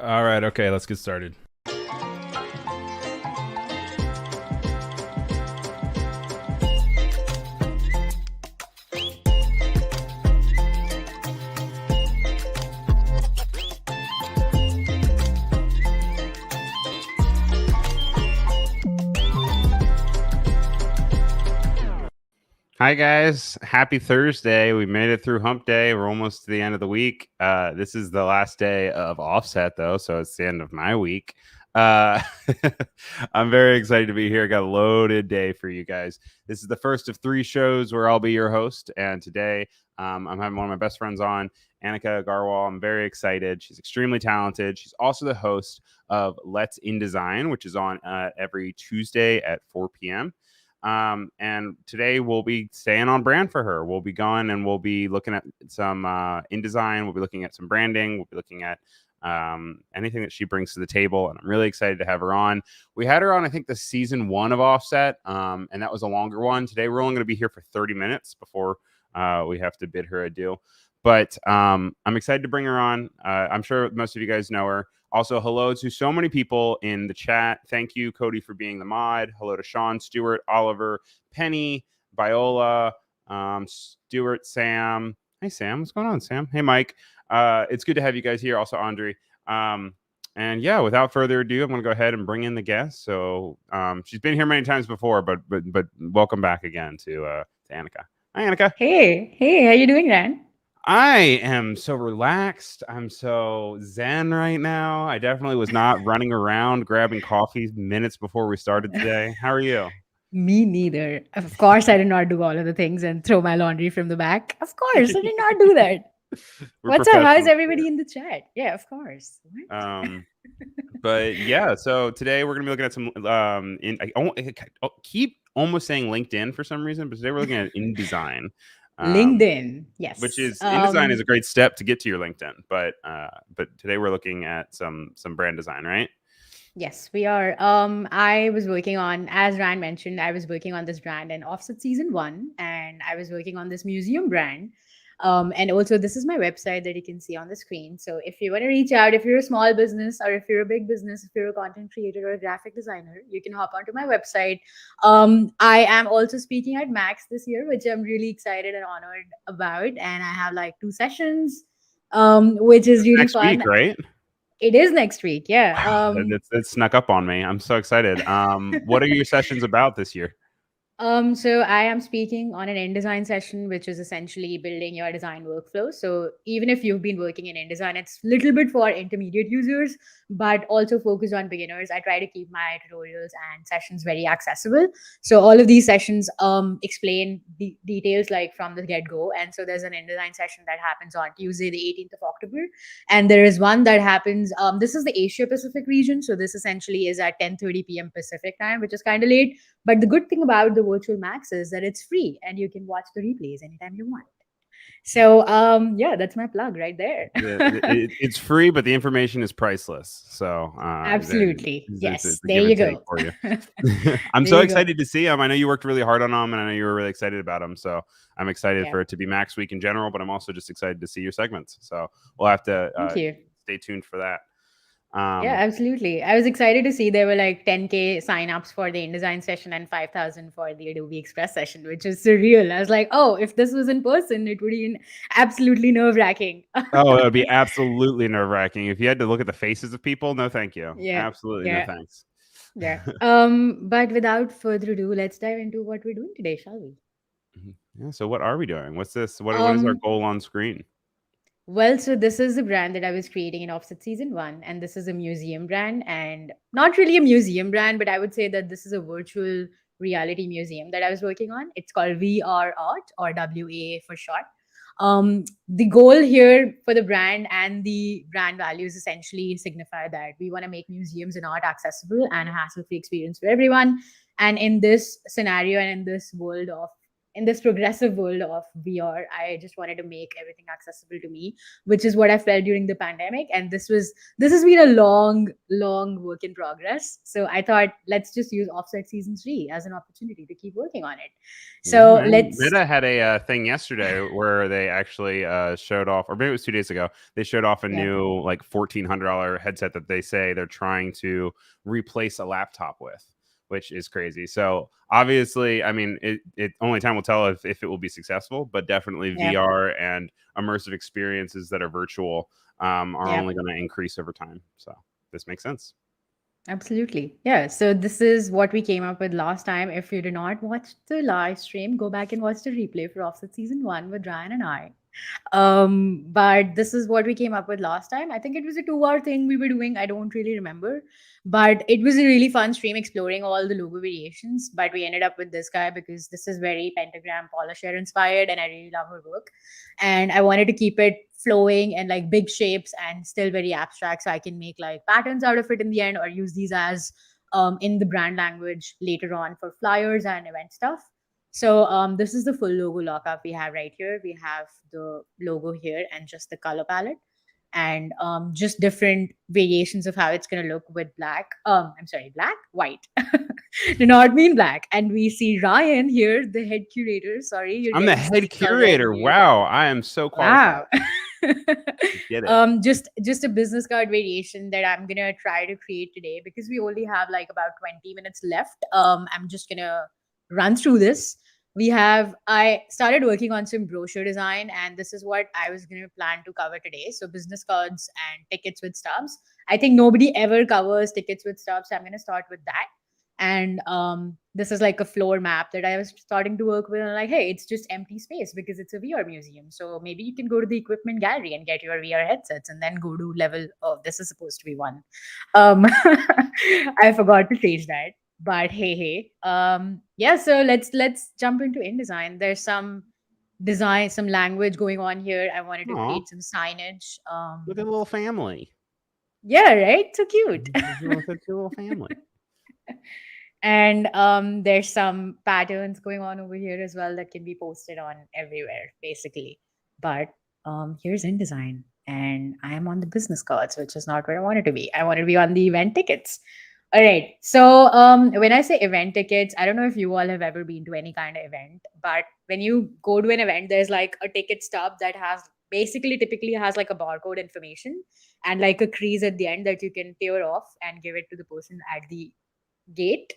All right, okay, let's get started. Hi guys, happy Thursday. We made it through hump day. We're almost to the end of the week. This is the last day of offset though, so it's the end of my week. I'm very excited to be here. Got a loaded day for you guys. This is the first of 3 shows where I'll be your host, and today I'm having one of my best friends on, Anika Aggarwal. I'm very excited. She's extremely talented. She's also the host of Let's Indesign, which is on every Tuesday at 4 p.m. And today we'll be staying on brand for her. We'll be going and we'll be looking at some InDesign. We'll be looking at some branding. We'll be looking at anything that she brings to the table. And I'm really excited to have her on. We had her on, I think, the season 1 of Offset, and that was a longer one. Today we're only going to be here for 30 minutes before we have to bid her adieu. But I'm excited to bring her on. I'm sure most of you guys know her. Also, hello to so many people in the chat. Thank you, Cody, for being the mod. Hello to Sean, Stuart, Oliver, Penny, Viola, Stuart, Sam. Hey, Sam. What's going on, Sam? Hey, Mike. It's good to have you guys here. Also, Andre. And yeah, without further ado, I'm going to go ahead and bring in the guest. So she's been here many times before, but welcome back again to Anika. Hi, Anika. Hey, how you doing, Ryan? I am so relaxed. I'm so zen right now. I definitely was not running around grabbing coffee minutes before we started today. How are you? Me neither. Of course, I did not do all of the things and throw my laundry from the back. Of course, I did not do that. We're What's up? How is professionals everybody here. in the chat? Yeah, of course. What? But yeah, so today we're gonna be looking at some I keep almost saying LinkedIn for some reason, but today we're looking at InDesign. LinkedIn, Which yes. is InDesign is a great step to get to your LinkedIn, but today we're looking at some brand design, right? Yes, we are. I was working on, as Ryan mentioned, I was working on this brand in Offset season 1, and I was working on this museum brand. And also, this is my website that you can see on the screen. So if you want to reach out, if you're a small business or if you're a big business, if you're a content creator or a graphic designer, you can hop onto my website. I am also speaking at Max this year, which I'm really excited and honored about. And I have like 2 sessions, which is really Next week, fun. right? It is next week. Yeah. Wow, that snuck up on me. I'm so excited. What are your sessions about this year? So I am speaking on an InDesign session, which is essentially building your design workflow. So even if you've been working in InDesign, it's a little bit for intermediate users, but also focused on beginners. I try to keep my tutorials and sessions very accessible. So all of these sessions explain the details like from the get-go. And so there's an InDesign session that happens on Tuesday, the 18th of October. And there is one that happens, this is the Asia Pacific region. So this essentially is at 10:30 p.m. Pacific time, which is kind of late. But the good thing about the virtual Max is that it's free and you can watch the replays anytime you want. So yeah, that's my plug right there. It's free, but the information is priceless. So Absolutely. it's Yes. a There give you and take go. for you. There I'm so you go. excited to see them. I know you worked really hard on them, and I know you were really excited about them. So I'm excited Yeah. for it to be Max Week in general, but I'm also just excited to see your segments. So we'll have to Thank you. stay tuned for that. Yeah, absolutely. I was excited to see there were like 10K signups for the InDesign session and 5,000 for the Adobe Express session, which is surreal. I was like, oh, if this was in person, it would be absolutely nerve wracking. Oh, it would be absolutely nerve-wracking. If you had to look at the faces of people, no thank you. Yeah. Absolutely no Yeah. thanks. Yeah. But without further ado, let's dive into what we're doing today, shall we? Yeah, so what are we doing? What's this? What is our Um, goal on screen? Well, so this is the brand that I was creating in Offset Season 1, and this is a museum brand, and not really a museum brand, but I would say that this is a virtual reality museum that I was working on. It's called VR Art, or WA for short. The goal here for the brand and the brand values essentially signify that we want to make museums and art accessible and a hassle-free experience for everyone. And in this scenario and in this progressive world of VR, I just wanted to make everything accessible to me, which is what I felt during the pandemic. And this has been a long work in progress. So I thought let's just use Offset Season 3 as an opportunity to keep working on it. Yeah, So man. let's Meta had a thing yesterday where they actually showed off, or maybe it was 2 days ago. They showed off a yeah. new like $1,400 headset that they say they're trying to replace a laptop with, which is crazy. So obviously, I mean, it only time will tell if it will be successful, but definitely Yeah. VR and immersive experiences that are virtual are Yeah. only going to increase over time. So this makes sense. Absolutely. Yeah. So this is what we came up with last time. If you did not watch the live stream, go back and watch the replay for Offset Season 1 with Ryan and I. But this is what we came up with last time. I think it was a 2 hour thing we were doing. I don't really remember. But it was a really fun stream exploring all the logo variations. But we ended up with this guy because this is very pentagram polisher inspired and I really love her work. And I wanted to keep it flowing and like big shapes and still very abstract. So I can make like patterns out of it in the end or use these as in the brand language later on for flyers and event stuff. So this is the full logo lockup we have right here. We have the logo here and just the color palette and just different variations of how it's going to look with black. I'm sorry, black, white. Do not mean black. And we see Ryan here, the head curator. Sorry, you're I'm the getting head seats already, curator. dude. Wow, I am so qualified. Wow. Get it. Just a business card variation that I'm gonna try to create today because we only have like about 20 minutes left. I'm just gonna run through this. I started working on some brochure design, and this is what I was gonna plan to cover today. So business cards and tickets with stubs. I think nobody ever covers tickets with stubs, so I'm gonna start with that. And this is like a floor map that I was starting to work with. And like, hey, it's just empty space because it's a VR museum. So maybe you can go to the equipment gallery and get your VR headsets and then go to level. Oh, this is supposed to be 1. I forgot to change that. But hey. Yeah, so let's jump into InDesign. There's some design, some language going on here. I wanted to Aw, create some signage. look at the little family. Yeah, right? So cute. Look at your little family. And there's some patterns going on over here as well that can be posted on everywhere basically. But here's InDesign and I am on the business cards, which is not where I wanted to be. I wanted to be on the event tickets. All right, so when I say event tickets, I don't know if you all have ever been to any kind of event, but when you go to an event, there's like a ticket stub that has basically typically has like a barcode information and like a crease at the end that you can tear off and give it to the person at the gate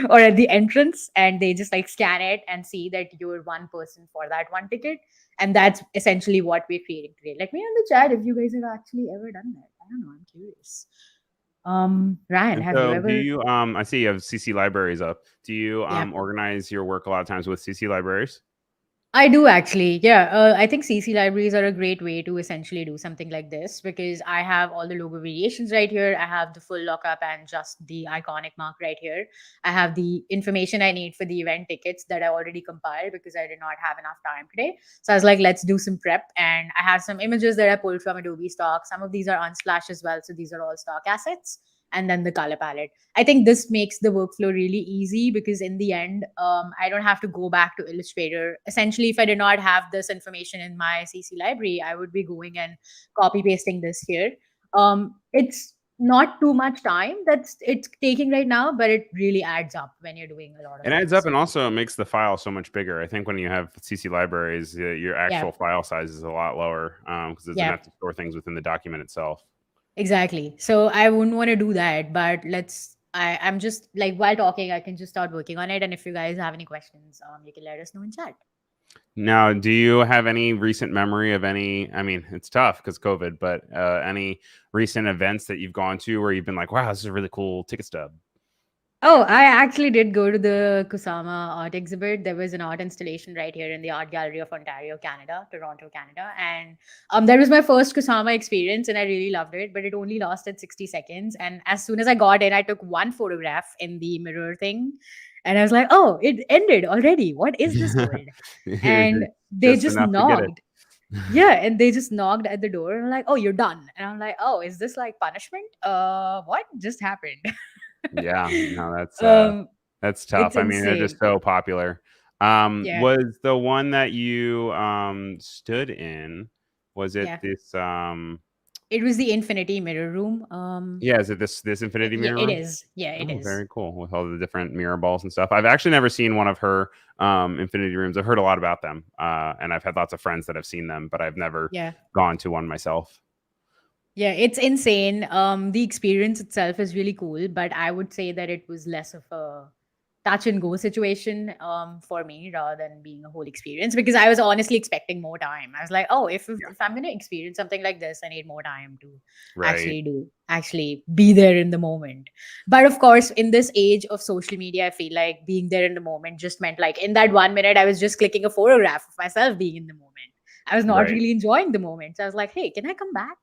or at the entrance, and they just like scan it and see that you're one person for that one ticket. And that's essentially what we're creating today. Let me know in the chat if you guys have actually ever done that. I don't know, I'm curious. Ryan, And have you so do ever? you I see you have CC libraries up. Do you Yeah, organize your work a lot of times with CC libraries? I do actually. Yeah, I think CC libraries are a great way to essentially do something like this because I have all the logo variations right here. I have the full lockup and just the iconic mark right here. I have the information I need for the event tickets that I already compiled because I did not have enough time today. So I was like, let's do some prep. And I have some images that I pulled from Adobe stock. Some of these are Unsplash as well. So these are all stock assets. And then the color palette. I think this makes the workflow really easy because in the end, I don't have to go back to Illustrator. Essentially, if I did not have this information in my CC library, I would be going and copy pasting this here. It's not too much time that's it's taking right now, but it really adds up when you're doing a lot of It adds things. up, So and also it makes the file so much bigger. I think when you have CC libraries, your yeah, actual file size is a lot lower because there's yeah, enough to store things within the document itself. exactly. So I wouldn't want to do that, but I'm just like while talking, I can just start working on it. And if you guys have any questions, you can let us know in chat. Now, do you have any recent memory of any? I mean, it's tough because COVID, but any recent events that you've gone to where you've been like, "Wow, this is a really cool ticket stub." Oh, I actually did go to the Kusama art exhibit. There was an art installation right here in the Art Gallery of Ontario, Canada, Toronto, Canada. And that was my first Kusama experience and I really loved it, but it only lasted 60 seconds. And as soon as I got in, I took one photograph in the mirror thing. And I was like, oh, it ended already. What is this world? You're And they just just enough to get it. knocked. Yeah, and they just knocked at the door and were like, oh, you're done. And I'm like, oh, is this like punishment? What just happened? Yeah, no, um, that's it's tough. I mean, they're just insane. so popular. Yeah, Was the one that you stood in? Was it yeah. this? It was the Infinity Mirror Room. Yeah, is it this Infinity Yeah, Mirror it room? is. Yeah, it Oh, is. very cool with all the different mirror balls and stuff. I've actually never seen one of her Infinity rooms. I've heard a lot about them, and I've had lots of friends that have seen them, but I've never Yeah. gone to one myself. Yeah, it's insane. The experience itself is really cool, but I would say that it was less of a touch and go situation for me rather than being a whole experience because I was honestly expecting more time. I was like, oh, Yeah, if I'm going to experience something like this, I need more time to right. actually be there in the moment. But of course, in this age of social media, I feel like being there in the moment just meant like in that 1 minute, I was just clicking a photograph of myself being in the moment. I was not Right. really enjoying the moment. So I was like, hey, can I come back?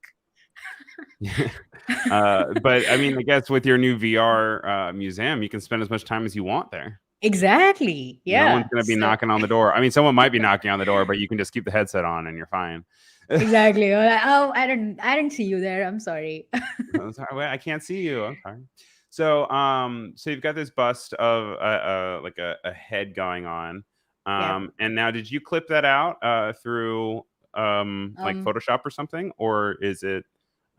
But I mean, I guess with your new VR museum, you can spend as much time as you want there. Exactly. No one's Yeah. going to be So knocking on the door. I mean, someone might be knocking on the door, but you can just keep the headset on and you're fine. exactly. You're like, oh, I didn't see you there. I'm sorry. I'm sorry, wait, I can't see you. I'm sorry. So, so you've got this bust of like a head going on, Yeah. and now did you clip that out through like Um, Photoshop or something, or is it?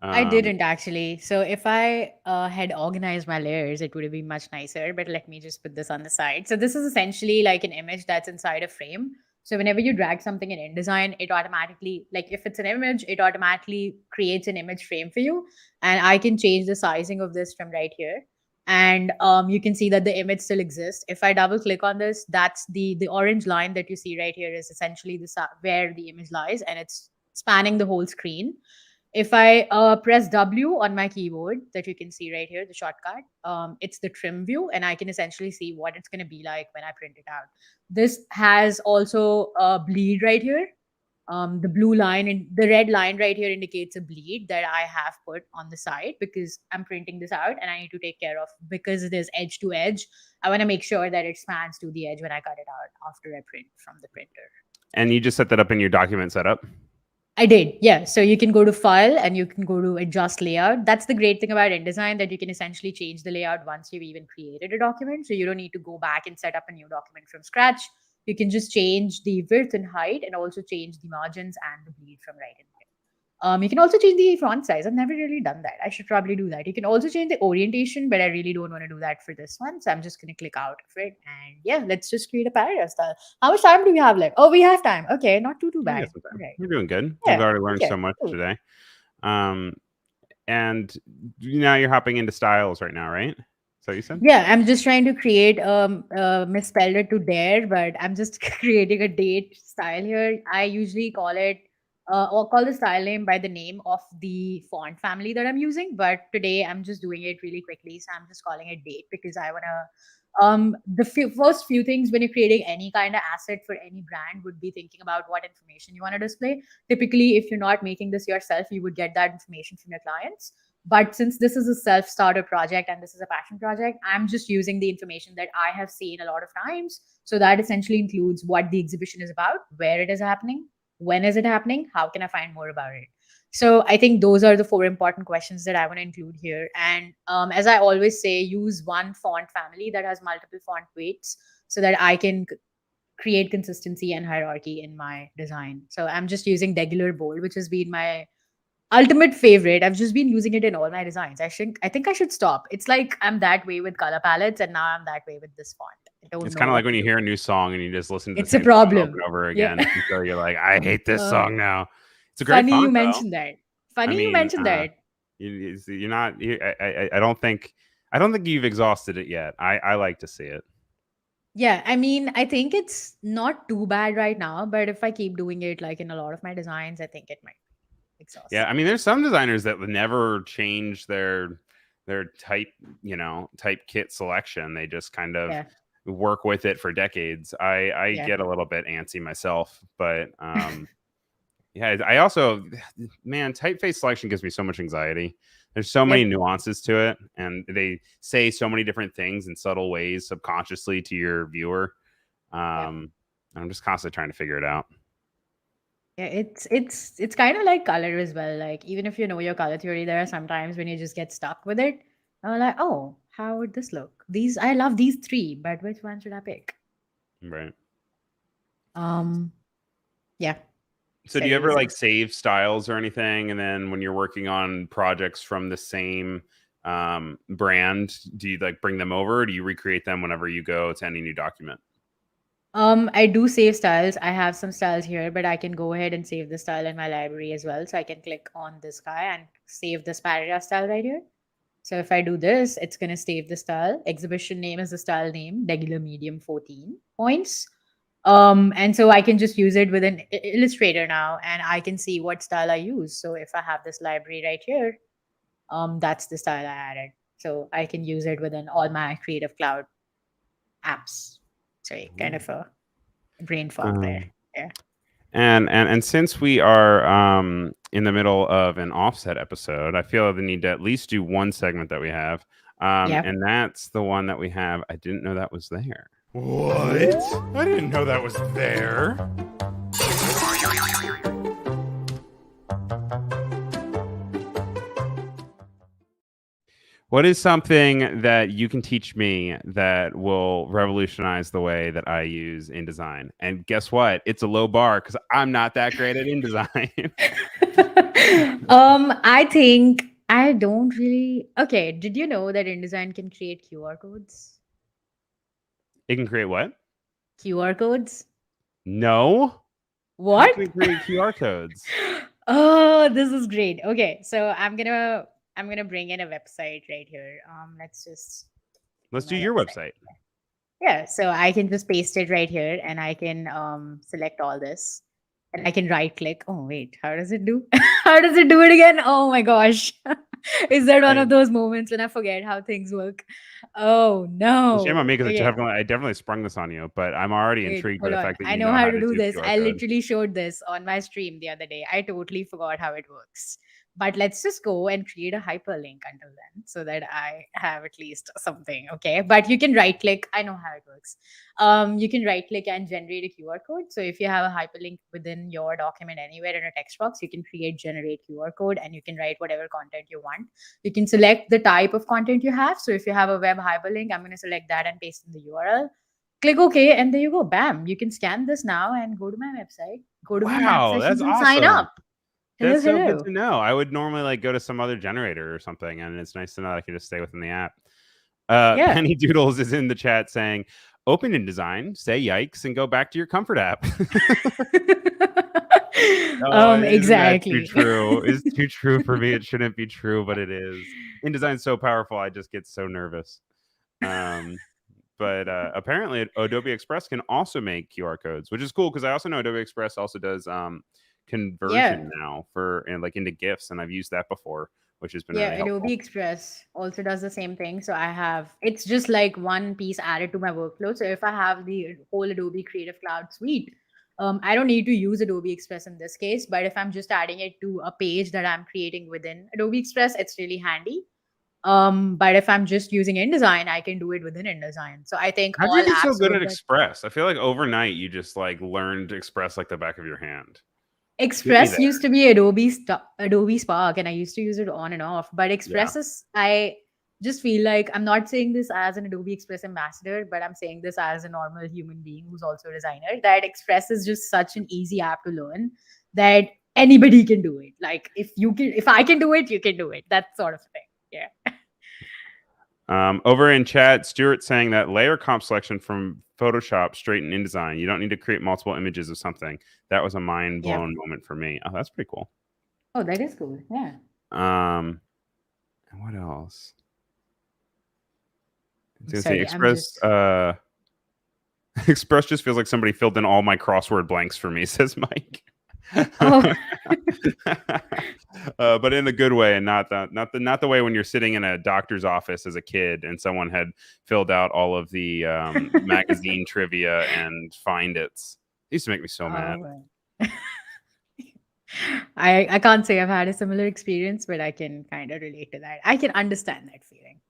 I Um, didn't actually. So if I had organized my layers, it would have been much nicer. But let me just put this on the side. So this is essentially like an image that's inside a frame. So whenever you drag something in InDesign, it automatically, like if it's an image, it automatically creates an image frame for you. And I can change the sizing of this from right here. And you can see that the image still exists. If I double click on this, that's the orange line that you see right here is essentially where the image lies, and it's spanning the whole screen. If I press W on my keyboard that you can see right here, the shortcut, it's the trim view, and I can essentially see what it's going to be like when I print it out. This has also a bleed right here. The blue line and the red line right here indicates a bleed that I have put on the side because I'm printing this out and I need to take care of because it is edge to edge. I want to make sure that it spans to the edge when I cut it out after I print from the printer. and you just set that up in your document setup. I did, yeah. So you can go to file and you can go to adjust layout. That's the great thing about InDesign that you can essentially change the layout once you've even created a document. So you don't need to go back and set up a new document from scratch. You can just change the width and height and also change the margins and the bleed from right in there. You can also change the font size. I've never really done that. I should probably do that. You can also change the orientation, but I really don't want to do that for this one. So I'm just going to click out of it. And yeah, let's just create a paragraph style. How much time do we have left? Oh, we have time. Okay, not too We bad. got some All time. right. You're doing good. We've Yeah. already learned Okay. so much Cool. today. Um, and now you're hopping into styles right now, right? So you said? Yeah, I'm just trying to create misspelled it to dare, but I'm just creating a date style here. I usually call it or call the style name by the name of the font family that I'm using. But today I'm just doing it really quickly, so I'm just calling it date because I wanna first few things when you're creating any kind of asset for any brand would be thinking about what information you want to display. Typically, if you're not making this yourself, you would get that information from your clients, but since this is a self starter project and this is a passion project, I'm just using the information that I have seen a lot of times. So that essentially includes what the exhibition is about, where it is happening, when is it happening, how can I find more about it. So I think those are the four important questions that I want to include here. And as I always say, use one font family that has multiple font weights so that I can create consistency and hierarchy in my design. So I'm just using regular bold, which has been my ultimate favorite. I've just been using it in all my designs. I think I should stop. It's like I'm that way with color palettes, and now I'm that way with this font. I don't It's know kind of like what when to you do. hear a new song and you just listen to the It's a same song over problem. and over Yeah. again until you're like, I hate this uh, song now. It's a great Funny you font though. mentioned that. I Funny you mean, mentioned that. you're not. I don't think you've exhausted it yet. I like to see it. Yeah, I mean, I think it's not too bad right now, but if I keep doing it like in a lot of my designs, I think it might be Yeah, exhausting. I mean, there's some designers that would never change their type kit selection. They just kind of Yeah, work with it for decades. I yeah, get a little bit antsy myself, but yeah, I also, man, typeface selection gives me so much anxiety. There's so many yep, nuances to it, and they say so many different things in subtle ways subconsciously to your viewer. yeah. I'm just constantly trying to figure it out. Yeah, it's kind of like color as well. Like even if you know your color theory, there are sometimes when you just get stuck with it. I'm like, oh, how would this look? These I love these three, but which one should I pick? Right. Um, yeah. So So do you ever this like is save styles or anything? And then when you're working on projects from the same brand, do you like bring them over? Or do you recreate them whenever you go to any new document? I do save styles. I have some styles here, but I can go ahead and save the style in my library as well. So I can click on this guy and save this paragraph style right here. So if I do this, it's going to save the style. Exhibition name is the style name, regular medium 14 points. And so I can just use it with an Illustrator now, and I can see what style I use. So if I have this library right here, that's the style I added. So I can use it within all my Creative Cloud apps. Sorry, kind of a brain fog there. Um, Yeah. and since we are in the middle of an offset episode, I feel the need to at least do one segment that we have. Yeah. And that's the one that we have. I didn't know that was there. What? I didn't know that was there. What is something that you can teach me that will revolutionize the way that I use InDesign? And guess what? It's a low bar because I'm not that great at InDesign. I think I don't really. Okay, did you know that InDesign can create QR codes? It can create what? QR codes? No. How can What? it create QR codes? Oh, this is great. Okay, so I'm gonna bring in a website right here. Let's just do Let's my do your website. website. Yeah, so I can just paste it right here and I can select all this and I can right click. Oh, wait, how does it do? How does it do it again? Oh my gosh. Is that one of those moments when I forget how things work? Oh Well, shame on no. me because Okay, I definitely sprung this on you, but I'm already wait, intrigued by hold the on. fact that I you know know how how to to do do this. QR I code. literally showed this on my stream the other day. I totally forgot how it works. But let's just go and create a hyperlink until then so that I have at least something. Okay. But you can right click. I know how it works. You can right click and generate a QR code. So if you have a hyperlink within your document anywhere in a text box, you can create generate QR code and you can write whatever content you want. You can select the type of content you have. So if you have a web hyperlink, I'm going to select that and paste in the URL. Click OK, and there you go. Bam. You can scan this now and go to my website, go to my map Wow, that's sessions and sign awesome. up. Hello, That's so good hello. to know. I would normally like go to some other generator or something, and it's nice to know I can just stay within the app. Yeah. Penny Doodles is in the chat saying, "Open InDesign, say yikes, and go back to your comfort app." Oh, isn't that too Exactly. true? It's too true for me. It shouldn't be true, but it is. InDesign's so powerful, I just get so nervous. Um, but apparently, Adobe Express can also make QR codes, which is cool because I also know Adobe Express also does Yeah. conversion now for and like into GIFs, and I've used that before, which has been Yeah, really Adobe helpful. Express also does the same thing. So I have it's just like one piece added to my workflow. So if I have the whole Adobe Creative Cloud suite, I don't need to use Adobe Express in this case. But if I'm just adding it to a page that I'm creating within Adobe Express, it's really handy. But if I'm just using InDesign, I can do it within InDesign. So I think How'd all you get so apps good work at that Express? I feel like overnight you just like learned Express like the back of your hand. Get me Express there. used to be Adobe Spark, and I used to use it on and off. But Yeah. Express is I just feel like I'm not saying this as an Adobe Express ambassador, but I'm saying this as a normal human being who's also a designer. That Express is just such an easy app to learn that anybody can do it. Like if I can do it, you can do it. That sort of thing. Yeah. Over in chat, Stuart saying that layer comp selection from Photoshop straight in InDesign. You don't need to create multiple images of something. That was a mind Yep. blown moment for me. Oh, that's pretty cool. Oh, that is cool. Yeah. And what else? I was I'm gonna say sorry. I'm Express. just Express just feels like somebody filled in all my crossword blanks for me, says Mike. oh But in a good way, and not the way when you're sitting in a doctor's office as a kid and someone had filled out all of the magazine trivia and find it's. It used to make me so mad. oh I can't say I've had a similar experience, but I can kind of relate to that. I can understand that feeling.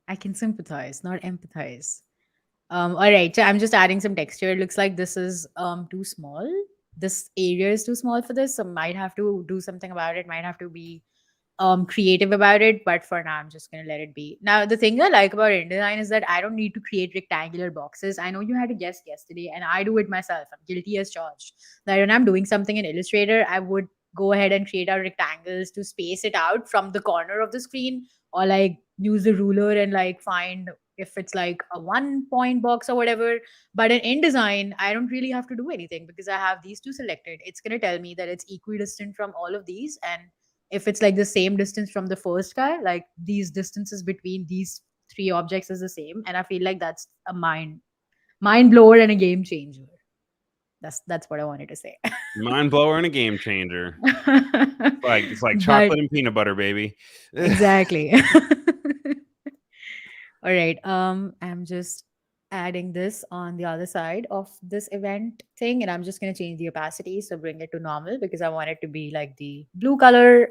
I can sympathize, not empathize. All right, so I'm just adding some texture. It looks like this is too small. This area is too small for this, so might have to do something about it. Might have to be creative about it, but for now I'm just gonna let it be. Now the thing I like about InDesign is that I don't need to create rectangular boxes. I know you had a guest yesterday, and I do it myself. I'm guilty as charged. That when I'm doing something in Illustrator, I would go ahead and create out rectangles to space it out from the corner of the screen, or like use the ruler and like find if it's like a 1 point box or whatever. But in InDesign, I don't really have to do anything because I have these two selected. It's gonna tell me that it's equidistant from all of these, and if it's like the same distance from the first guy, like these distances between these three objects is the same, and I feel like that's a mind blower and a game changer. That's what I wanted to say. Mind blower and a game changer. It's like But chocolate and peanut butter, baby. exactly. All right. I'm just adding this on the other side of this event thing, and I'm just gonna change the opacity, so bring it to normal because I want it to be like the blue color.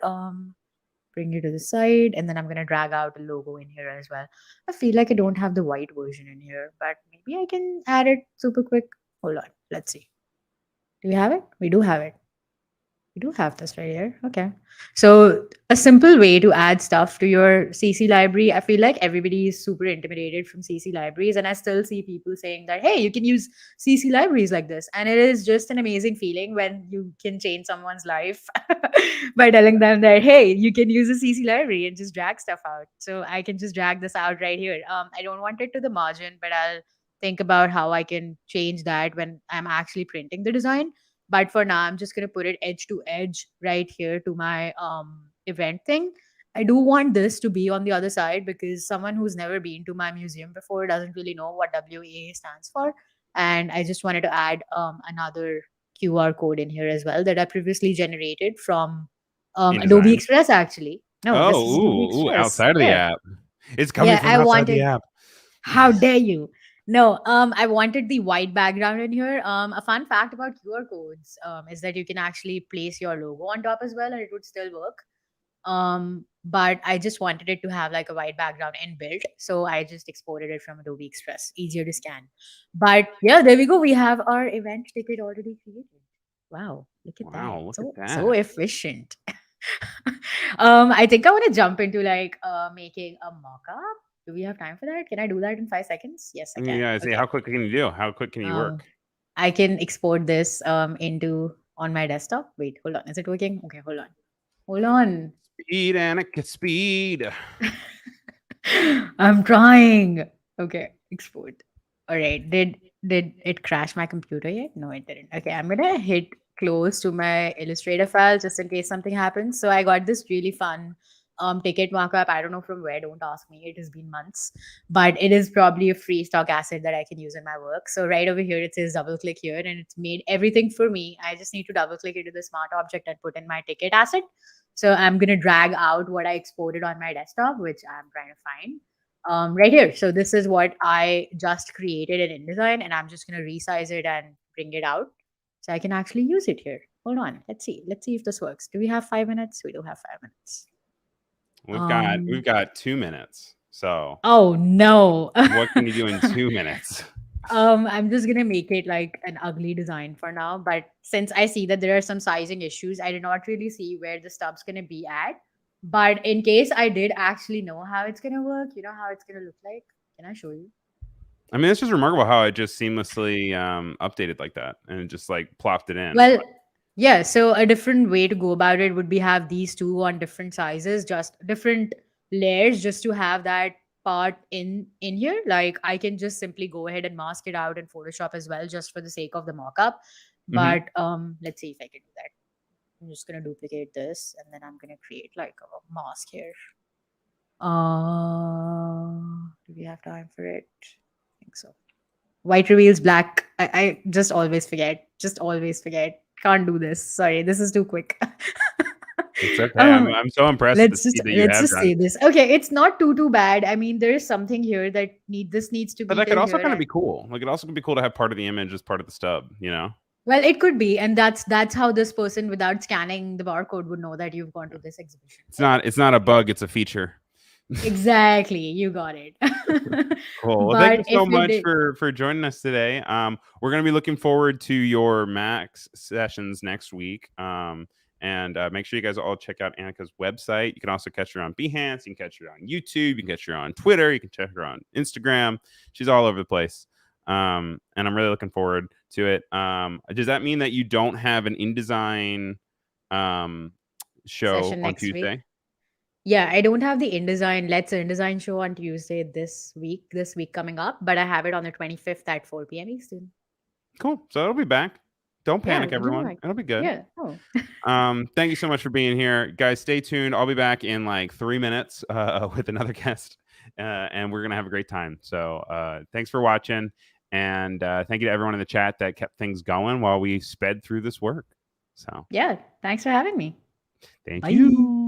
Bring it to the side, and then I'm gonna drag out a logo in here as well. I feel like I don't have the white version in here, but maybe I can add it super quick. Hold on, let's see. Do we have it? We do have it. We do have this right here. Okay. So a simple way to add stuff to your CC library. I feel like everybody is super intimidated from CC libraries, and I still see people saying that, hey, you can use CC libraries like this. And it is just an amazing feeling when you can change someone's life by telling them that, hey, you can use a CC library and just drag stuff out. So I can just drag this out right here. I don't want it to the margin, but I'll think about how I can change that when I'm actually printing the design. But for now, I'm just going to put it edge to edge right here to my event thing. I do want this to be on the other side because someone who's never been to my museum before doesn't really know what WA stands for. And I just wanted to add another QR code in here as well that I previously generated from Adobe InDesign. Express, actually. No, this Oh, is Adobe Express. outside of the Yeah. app. It's coming Yeah, from I outside the wanted app. how dare you? No, I wanted the white background in here. A fun fact about QR codes is that you can actually place your logo on top as well, and it would still work. But I just wanted it to have like a white background inbuilt, so I just exported it from Adobe Express, easier to scan. But yeah, there we go. We have our event ticket already created. Wow, look at that! Wow, look at So that. efficient. I think I want to jump into like making a mock-up. Do we have time for that? Can I do that in 5 seconds? Yes, I can. Yeah, see Okay. how quick can you do? How quick can you Um, work? I can export this into on my desktop. Wait, hold on. Is it working? Okay, hold on. Hold on. Speed, Anika, speed. I'm trying. Okay, export. All right. Did it crash my computer yet? No, it didn't. Okay, I'm gonna hit close to my Illustrator file just in case something happens. So I got this really fun ticket markup. I don't know from where. Don't ask me. It has been months, but it is probably a free stock asset that I can use in my work. So right over here it says double click here, and it's made everything for me. I just need to double click into the smart object and put in my ticket asset. So I'm gonna drag out what I exported on my desktop, which I'm trying to find right here. So this is what I just created in InDesign, and I'm just gonna resize it and bring it out so I can actually use it here. Hold on, let's see. Let's see if this works. Do we have 5 minutes? We do have 5 minutes. We've got 2 minutes. So Oh no. what can you do in 2 minutes? I'm just gonna make it like an ugly design for now. But since I see that there are some sizing issues, I did not really see where the stub's gonna be at. But in case I did actually know how it's gonna work, you know how it's gonna look like. Can I show you? I mean, it's just remarkable how it just seamlessly updated like that and it just like plopped it in. Well, yeah. So a different way to go about it would be have these two on different sizes, just different layers, just to have that part in here. Like I can just simply go ahead and mask it out in Photoshop as well, just for the sake of the mockup. Mhm. But let's see if I can do that. I'm just gonna duplicate this and then I'm gonna create like a mask here. Do we have time for it? I think so. White reveals black. I just always forget. Just always forget. Can't do this. Sorry, this is too quick. It's okay. um, I'm so impressed with the let's just speed that you let's have just done. say this. Okay, it's not too bad. I mean, there is something here that needs to But be that could till also here, kind of and be cool. Like it also could be cool to have part of the image as part of the stub, you know? well, it could be, and that's how this person, without scanning the barcode, would know that you've gone to this exhibition, right? It's not a bug, it's a feature. Exactly, you got it. Cool. Well, thank you But so if it much did, for joining us today. We're going to be looking forward to your Max sessions next week. And make sure you guys all check out Anika's website. You can also catch her on Behance. You can catch her on YouTube. You can catch her on Twitter. You can check her on Instagram. She's all over the place. And I'm really looking forward to it. Does that mean that you don't have an InDesign show session on next week. Tuesday? Yeah, I don't have the Let's InDesign show on Tuesday this week coming up, but I have it on the 25th at 4 p.m. Eastern. Cool. So it'll be back. Don't Yeah, panic, you know, everyone. It'll be good. yeah. Oh, Thank you so much for being here, guys. Stay tuned. I'll be back in like 3 minutes with another guest, and we're gonna have a great time. So thanks for watching, and thank you to everyone in the chat that kept things going while we sped through this work. So yeah. Thanks for having me. thank Bye. you.